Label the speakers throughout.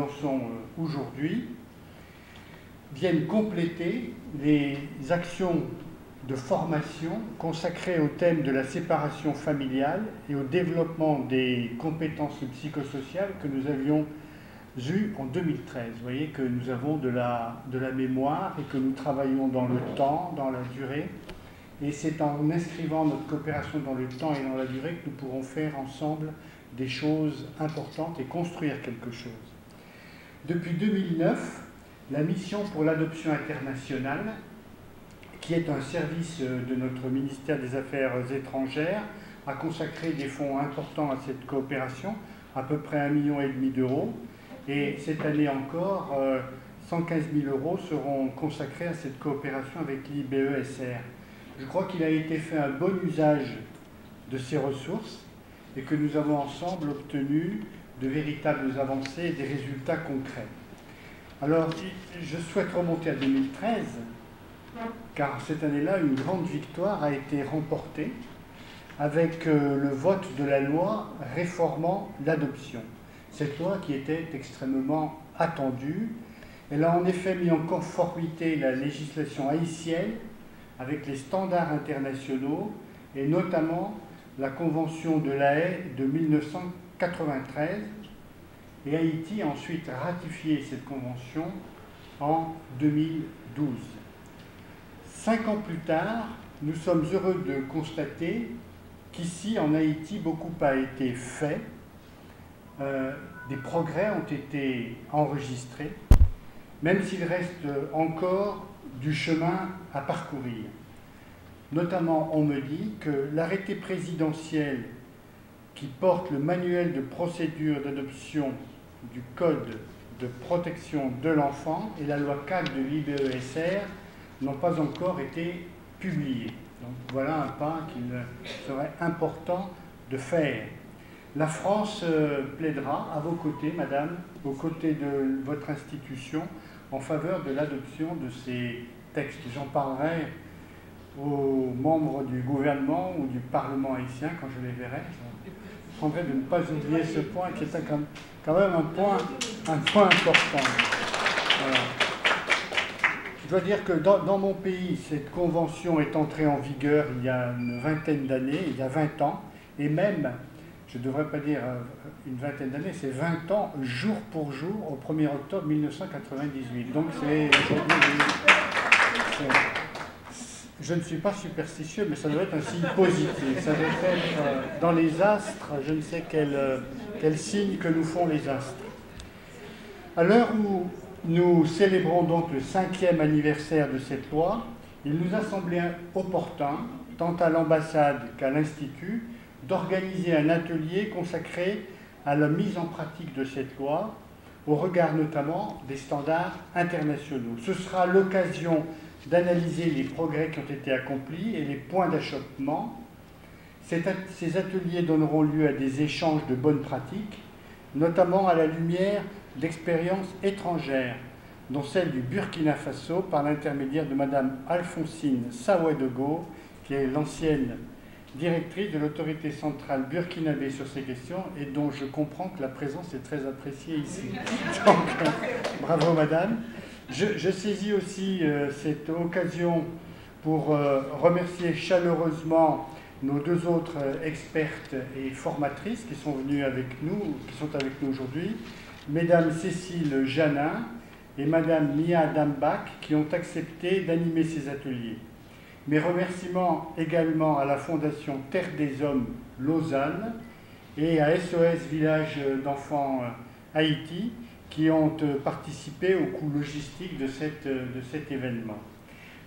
Speaker 1: lançons aujourd'hui viennent compléter les actions de formation consacrées au thème de la séparation familiale et au développement des compétences psychosociales que nous avions eues en 2013. Vous voyez que nous avons de la mémoire et que nous travaillons dans le temps, dans la durée. Et c'est en inscrivant notre coopération dans le temps et dans la durée que nous pourrons faire ensemble des choses importantes et construire quelque chose. Depuis 2009, la mission pour l'adoption internationale, qui est un service de notre ministère des Affaires étrangères, a consacré des fonds importants à cette coopération, à peu près 1,5 million d'euros. Et cette année encore, 115 000 euros seront consacrés à cette coopération avec l'IBESR. Je crois qu'il a été fait un bon usage de ces ressources et que nous avons ensemble obtenu de véritables avancées et des résultats concrets. Alors, je souhaite remonter à 2013, car cette année-là, une grande victoire a été remportée avec le vote de la loi réformant l'adoption. Cette loi qui était extrêmement attendue, elle a en effet mis en conformité la législation haïtienne avec les standards internationaux et notamment la Convention de La Haye de 1993. Et Haïti a ensuite ratifié cette convention en 2012. 5 ans plus tard, nous sommes heureux de constater qu'ici, en Haïti, beaucoup a été fait. Des progrès ont été enregistrés, même s'il reste encore du chemin à parcourir. Notamment, on me dit que l'arrêté présidentiel qui porte le manuel de procédure d'adoption du Code de protection de l'enfant et la loi 4 de l'IBESR n'ont pas encore été publiés. Donc voilà un pas qu'il serait important de faire. La France plaidera à vos côtés, Madame, aux côtés de votre institution, en faveur de l'adoption de ces textes. J'en parlerai aux membres du gouvernement ou du Parlement haïtien quand je les verrai. Je prendrai de ne pas oublier ce point qui est quand même un point important. Voilà. Je dois dire que dans mon pays, cette convention est entrée en vigueur il y a une vingtaine d'années, il y a 20 ans, et même, je ne devrais pas dire une vingtaine d'années, c'est 20 ans jour pour jour au 1er octobre 1998. Donc c'est je ne suis pas superstitieux, mais ça doit être un signe positif. Ça doit être dans les astres, je ne sais quel signe que nous font les astres. À l'heure où nous célébrons donc le 5e anniversaire de cette loi, il nous a semblé opportun, tant à l'ambassade qu'à l'Institut, d'organiser un atelier consacré à la mise en pratique de cette loi, au regard notamment des standards internationaux. Ce sera l'occasion d'analyser les progrès qui ont été accomplis et les points d'achoppement. Ces ateliers donneront lieu à des échanges de bonnes pratiques, notamment à la lumière d'expériences étrangères, dont celle du Burkina Faso par l'intermédiaire de Mme Alphonsine Saouedogo, qui est l'ancienne directrice de l'autorité centrale burkinabé sur ces questions et dont je comprends que la présence est très appréciée ici. Donc, bravo Madame. Je saisis aussi cette occasion pour remercier chaleureusement nos 2 autres expertes et formatrices qui sont venues avec nous, qui sont avec nous aujourd'hui, Mesdames Cécile Janin et Madame Mia Dambach, qui ont accepté d'animer ces ateliers. Mes remerciements également à la Fondation Terre des Hommes Lausanne et à SOS Village d'Enfants Haïti, qui ont participé au coût logistique de cet événement.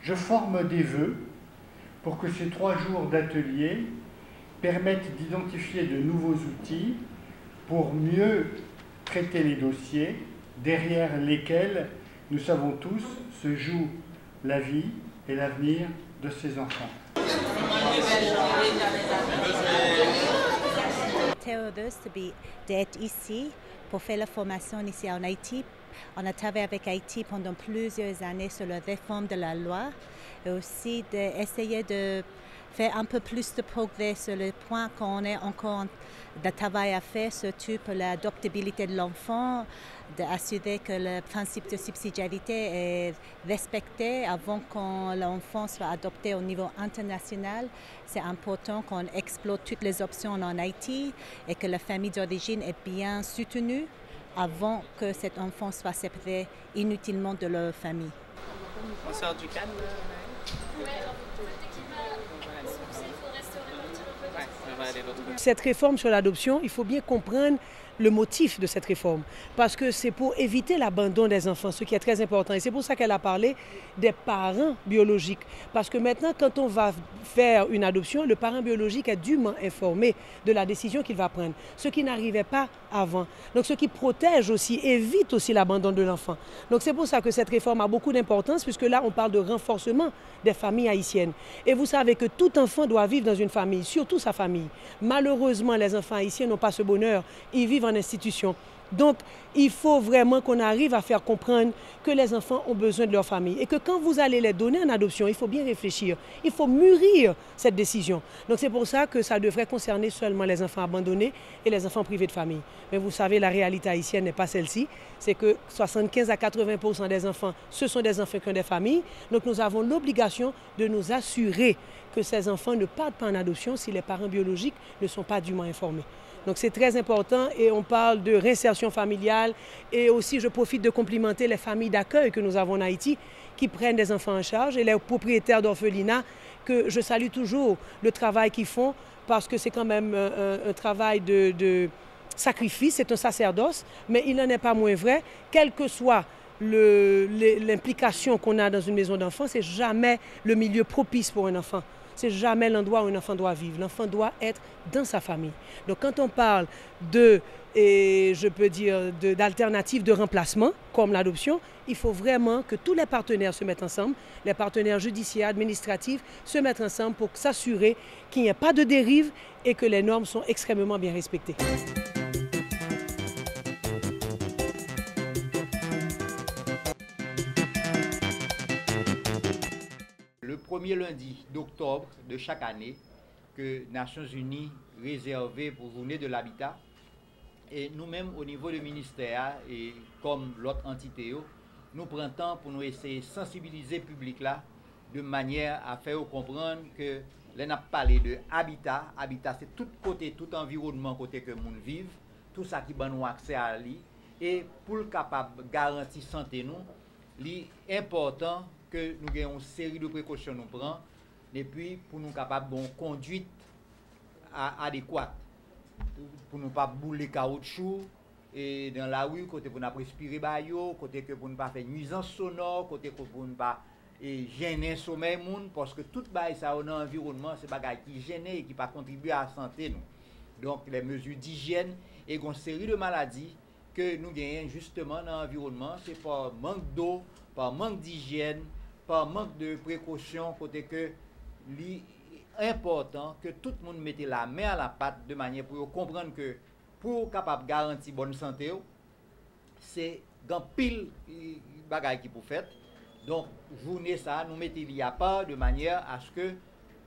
Speaker 1: Je forme des vœux pour que ces 3 jours d'atelier permettent d'identifier de nouveaux outils pour mieux traiter les dossiers derrière lesquels, nous savons tous, se joue la vie et l'avenir de ces enfants.
Speaker 2: Très heureuse d'être ici pour faire la formation ici en Haïti. On a travaillé avec Haïti pendant plusieurs années sur la réforme de la loi et aussi d'essayer de faire un peu plus de progrès sur le point qu'on ait encore de travail à faire, surtout pour l'adoptabilité de l'enfant, d'assurer que le principe de subsidiarité est respecté avant que l'enfant soit adopté au niveau international. C'est important qu'on explore toutes les options en Haïti et que la famille d'origine est bien soutenue avant que cet enfant soit séparé inutilement de leur famille.
Speaker 3: On sort du cadre.
Speaker 4: Cette réforme sur l'adoption, il faut bien comprendre le motif de cette réforme. Parce que c'est pour éviter l'abandon des enfants, ce qui est très important. Et c'est pour ça qu'elle a parlé des parents biologiques. Parce que maintenant, quand on va faire une adoption, le parent biologique est dûment informé de la décision qu'il va prendre. Ce qui n'arrivait pas avant. Donc ce qui protège aussi, évite aussi l'abandon de l'enfant. Donc c'est pour ça que cette réforme a beaucoup d'importance, puisque là, on parle de renforcement des familles haïtiennes. Et vous savez que tout enfant doit vivre dans une famille, surtout sa famille. Malheureusement, les enfants haïtiens n'ont pas ce bonheur. Ils vivent en institution. Donc, il faut vraiment qu'on arrive à faire comprendre que les enfants ont besoin de leur famille et que quand vous allez les donner en adoption, il faut bien réfléchir, il faut mûrir cette décision. Donc, c'est pour ça que ça devrait concerner seulement les enfants abandonnés et les enfants privés de famille. Mais vous savez, la réalité haïtienne n'est pas celle-ci. C'est que 75 à 80% des enfants, ce sont des enfants qui ont des familles. Donc, nous avons l'obligation de nous assurer que ces enfants ne partent pas en adoption si les parents biologiques ne sont pas dûment informés. Donc c'est très important et on parle de réinsertion familiale et aussi je profite de complimenter les familles d'accueil que nous avons en Haïti qui prennent des enfants en charge et les propriétaires d'orphelinats que je salue toujours le travail qu'ils font parce que c'est quand même un travail de sacrifice, c'est un sacerdoce, mais il n'en est pas moins vrai, quelle que soit l'implication qu'on a dans une maison d'enfants, c'est jamais le milieu propice pour un enfant. C'est jamais l'endroit où un enfant doit vivre. L'enfant doit être dans sa famille. Donc quand on parle d'alternatives de remplacement, comme l'adoption, il faut vraiment que tous les partenaires se mettent ensemble, les partenaires judiciaires, administratifs, se mettent ensemble pour s'assurer qu'il n'y ait pas de dérive et que les normes sont extrêmement bien respectées.
Speaker 5: Le premier lundi d'octobre de chaque année que Nations Unies réservait pour Journée de l'Habitat. Et nous-mêmes, au niveau du ministère, et comme l'autre entité, nous prenons temps pour nous essayer de sensibiliser le public là, de manière à faire comprendre que l'on a parlé de habitat. Habitat, c'est tout côté, tout environnement côté que le monde vive, tout ça qui donne accès à lui. Et pour être capable de garantir la santé, c'est important que nous ayons une série de précautions nous prenons et puis pour nous capables de conduite adéquate pour ne pas bouler caoutchouc et dans la rue côté pour ne pas respirer baillot côté que pour ne pas faire nuisance sonore côté que pour ne pas gêner sommeil monde parce que tout bail ça dans l'environnement c'est bagaille qui gêne et qui pas contribuer à la santé nous. Donc les mesures d'hygiène et une série de maladies que nous gagnons justement dans l'environnement c'est par manque d'eau, par manque d'hygiène, par manque de précaution, côté que l'important que tout le monde mette la main à la pâte de manière pour comprendre que pour capable garantir bonne santé, c'est grand pile bagaille qui pour faire. Donc journée ça nous mettons il y a pas de manière à ce que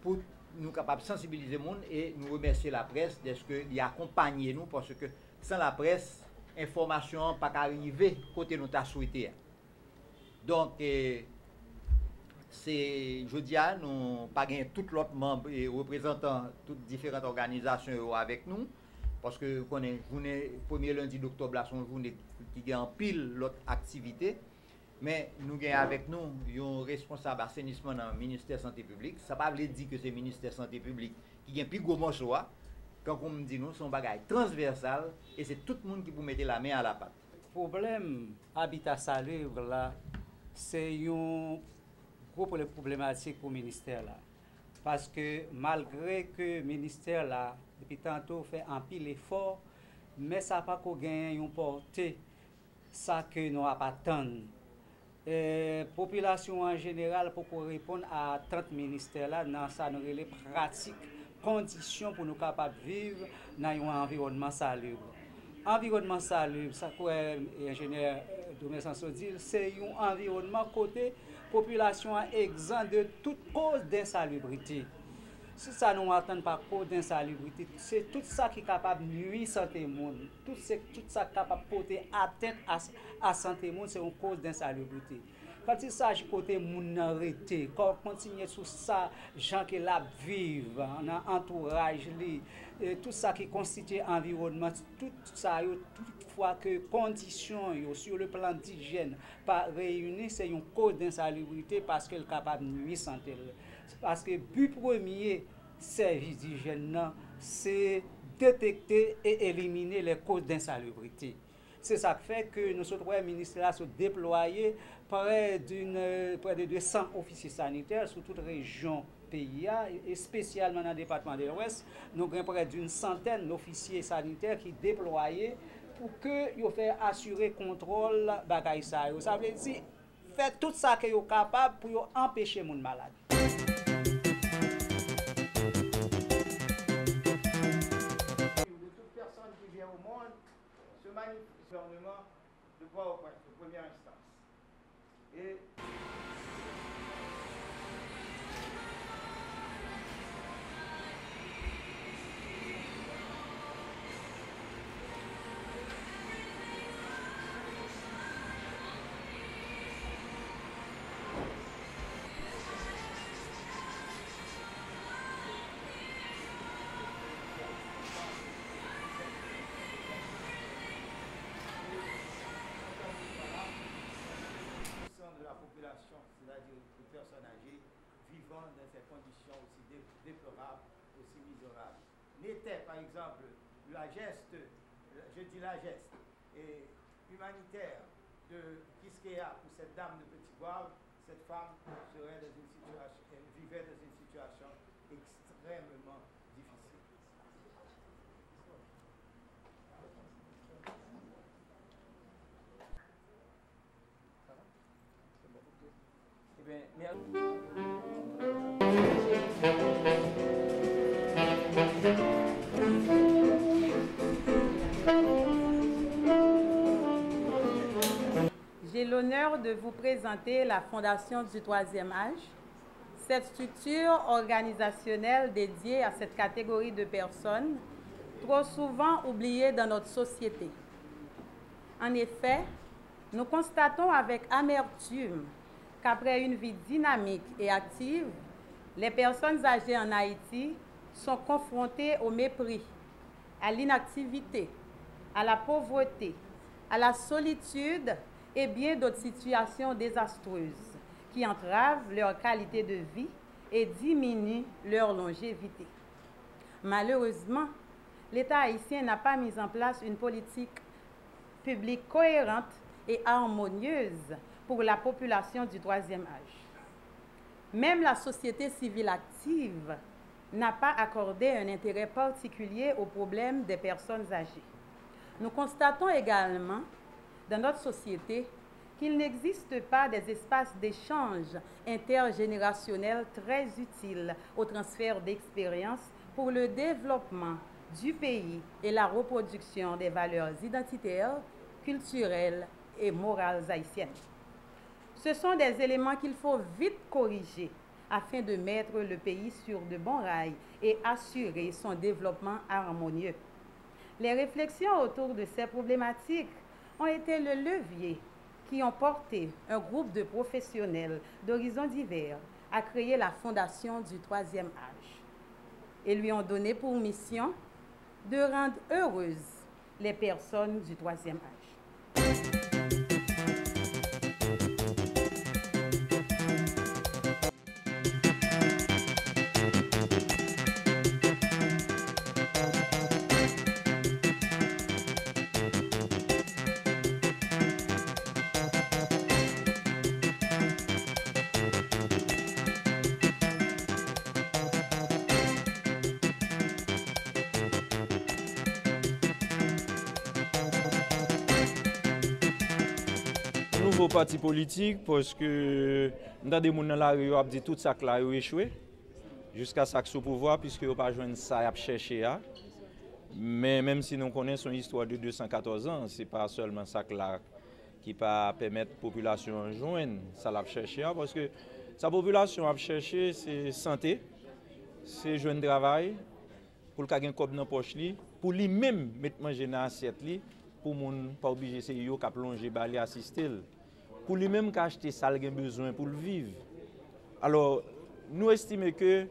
Speaker 5: pour nous capables sensibiliser le monde et nous remercier la presse de ce que il accompagné nous parce que sans la presse information pas arriver côté nous t'a souhaité. Donc c'est je dis à nous pas gagner tout l'autre membre et représentants toutes différentes organisations avec nous parce que connaît journée premier lundi d'octobre là son journée qui gagne en pile l'autre activité mais nous gagnons avec nous un responsable assainissement dans le ministère santé publique ça pas veut dire que c'est ministère santé publique qui gagne plus gros morceau quand on me dit nous son bagage transversal et c'est tout le monde qui peut mettre la main à la pâte.
Speaker 6: Problème habitat salubre là c'est une gros problématique pour le ministère là. Parce que malgré que le ministère là, depuis tantôt fait un pile effort, mais ça n'a pas gagné une portée, ça que nous n'avons pas attendu. La population en général, pour répondre à 30 ministères là, dans ça nous les pratiques, conditions pour nous capables de vivre dans un environnement salubre. Environnement salubre, ça quoi ingénieur Domé Sanso dit, c'est un environnement côté population exempte de toute cause d'insalubrité. Si ça nous attend par cause d'insalubrité, c'est tout ça qui est capable de nuire à la santé monde. Tout ça qui est capable de porter atteinte à la santé monde, c'est une cause d'insalubrité. Quand il s'agit de côté moun arrêté, quand on continue sur ça, gens qui la vivent, dans entourage, tout ça qui constitue l'environnement, tout ça, toutefois que conditions sur le plan d'hygiène pas réunies, c'est une cause d'insalubrité parce qu'elle est capable de nuire à la santé. Parce que le but premier service d'hygiène, c'est détecter et éliminer les causes d'insalubrité. C'est ça qui fait que nous sommes ministères sont déployés près de 200 officiers sanitaires sur toute région pays et spécialement dans le département de l'Ouest. Nous avons près d'une centaine d'officiers sanitaires qui sont déployés pour que ils fassent assurer le contrôle de ça. Ça veut dire faire tout ça que vous capable pour empêcher les gens malades.
Speaker 7: Gouvernement de Port-au-Prince, de première instance. Et c'est-à-dire les personnes âgées vivant dans ces conditions aussi déplorables, aussi misérables. N'était par exemple la geste, je dis la geste, humanitaire de Kiskeya pour cette dame de Petit Gouave, cette femme serait dans une situation, elle vivait dans une situation extrêmement difficile.
Speaker 8: J'ai l'honneur de vous présenter la Fondation du Troisième Âge. Cette structure organisationnelle dédiée à cette catégorie de personnes, trop souvent oubliées dans notre société. En effet, nous constatons avec amertume qu'après une vie dynamique et active, les personnes âgées en Haïti sont confrontées au mépris, à l'inactivité, à la pauvreté, à la solitude et bien d'autres situations désastreuses qui entravent leur qualité de vie et diminuent leur longévité. Malheureusement, l'État haïtien n'a pas mis en place une politique publique cohérente et harmonieuse pour la population du troisième âge. Même la société civile active n'a pas accordé un intérêt particulier aux problèmes des personnes âgées. Nous constatons également dans notre société qu'il n'existe pas des espaces d'échange intergénérationnels très utiles au transfert d'expériences pour le développement du pays et la reproduction des valeurs identitaires, culturelles et morales haïtiennes. Ce sont des éléments qu'il faut vite corriger afin de mettre le pays sur de bons rails et assurer son développement harmonieux. Les réflexions autour de ces problématiques ont été le levier qui ont porté un groupe de professionnels d'horizons divers à créer la Fondation du Troisième Âge et lui ont donné pour mission de rendre heureuses les personnes du Troisième Âge.
Speaker 9: Nouveau parti politique parce que nous avons des gens dans la rue qui ont dit tout ça que a échoué jusqu'à ça que sous pouvoir puisque nous pas joindre ça à chercher. Mais même si nous connaissons une histoire de 214 ans, c'est pas seulement ça que qui va permettre la population de joindre ça l'a cherché parce que sa population a cherché c'est santé, c'est joindre travail pour le gagner comme dans poche li, pour lui-même mettre manger dans assiette li pour moun pas obligé c'est yo qui plonger balé assister pour lui-même qui acheter ça il a besoin pour le vivre. Alors nous estimons que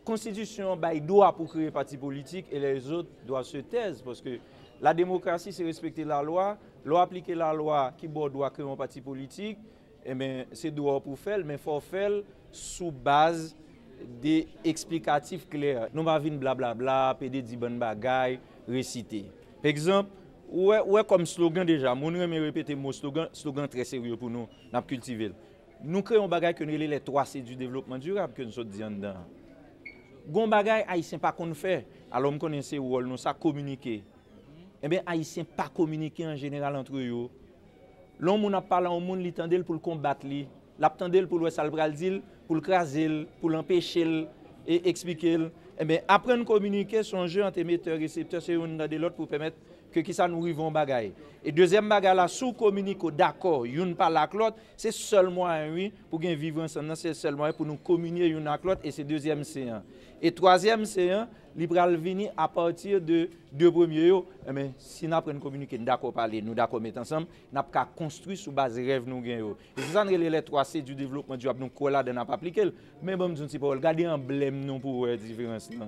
Speaker 9: constitution bail droit pour créer parti politique et les autres doivent se taire parce que la démocratie c'est respecter la loi appliquer la loi qui doit créer un parti politique et bien c'est droit pour faire mais faut faire sous base des explicatifs clairs. Nous pas venir blablabla, pédé di bonne bagaille, réciter. Par exemple, ouais comme slogan déjà, mon remet répéter mon slogan très sérieux pour nous, n'a cultiver. Nous créons bagaille que nous les 3 C du développement durable que nous sommes dit en dedans. Gon bagaille haïtien pas qu'on fait. Alors me connaissez rôle nous ça communiquer. Eh bien haïtien pas communiquer en général entre eux. L'homme n'a parlé au monde li tendel pour le combattre li. L'a tendel pour le ça le dire, pour le craser, pour l'empêcher et expliquer. Eh bien apprendre à communiquer son jeu entre émetteur et récepteur c'est une dans de l'autre pour permettre que qui ça nous rivons bagaille. Et deuxième bagaille là sous communique d'accord, une par la l'autre, c'est seulement oui pour gain vivre ensemble, c'est seulement pour nous communier une avec l'autre et c'est deuxième séance. Et troisième séance, il va venir à partir de deux premiers mais si nous apprenons à communiquer, d'accord parler, nous d'accord mettre ensemble, n'a pas construire sur base rêve nous gagnons. Et c'est ça les 3C du développement durable nous quoi là n'a pas appliquer, mais bon nous dis pas regarder emblème non pour différence là.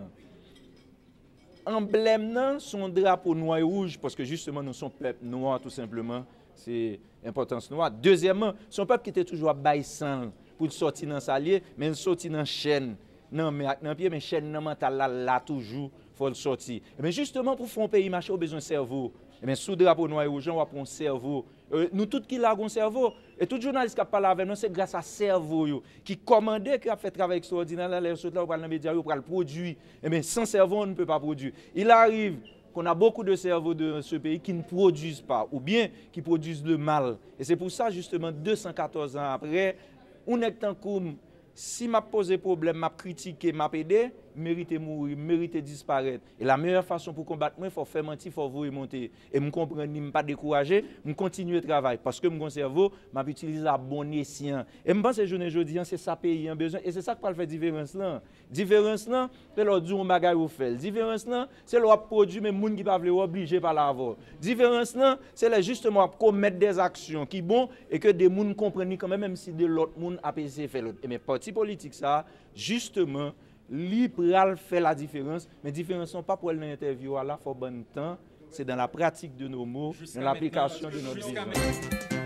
Speaker 9: Emblème nan son drapeau noir et rouge parce que justement nous sommes peuple noir tout simplement, c'est importance noire. Deuxièmement, son peuple qui était toujours bail sang pour sortir dans salier, mais sortir dans chaîne. Non mais dans pied mais chaîne nan mental là toujours faut le sortir. Mais justement pour faire un pays marcher, on a besoin de cerveau. Mais sous drapeau noir et rouge, on va prendre cerveau. Nous tous qui là un cerveau et tout journaliste qui parle avec nous c'est grâce à cerveau yo qui commandait qui a fait travail extraordinaire là les autres là pour dans médias pour le produire. Mais sans cerveau on ne peut pas produire. Il arrive qu'on a beaucoup de cerveaux de ce pays qui ne produisent pas ou bien qui produisent le mal. Et c'est pour ça justement 214 ans après on est en cours. Si m'a posé problème, m'a critiqué, m'a aidé, mérite mourir, mérite disparaître. Et la meilleure façon pour combattre moi, il faut faire mentir, il faut vous remonter. Et me comprendre, ne pas décourager, me continuer le travail parce que mon cerveau m'a utilisé à bon escient. Et me pense que journée aujourd'hui, c'est ça pays a besoin et c'est ça qui va faire différence là. Différence là, c'est leur dire un bagage ou fait. Différence là, c'est leur produit mais monde qui pas veut obligé par l'avoir. Différence là, c'est justement commettre des actions qui bon et que des monde comprennent quand même si de l'autre monde a essayé faire l'autre. Et mais parti politique ça justement libéral fait la différence mais différence sont pas pour l'interview là faut bon temps c'est dans la pratique de nos mots dans l'application de notre vision.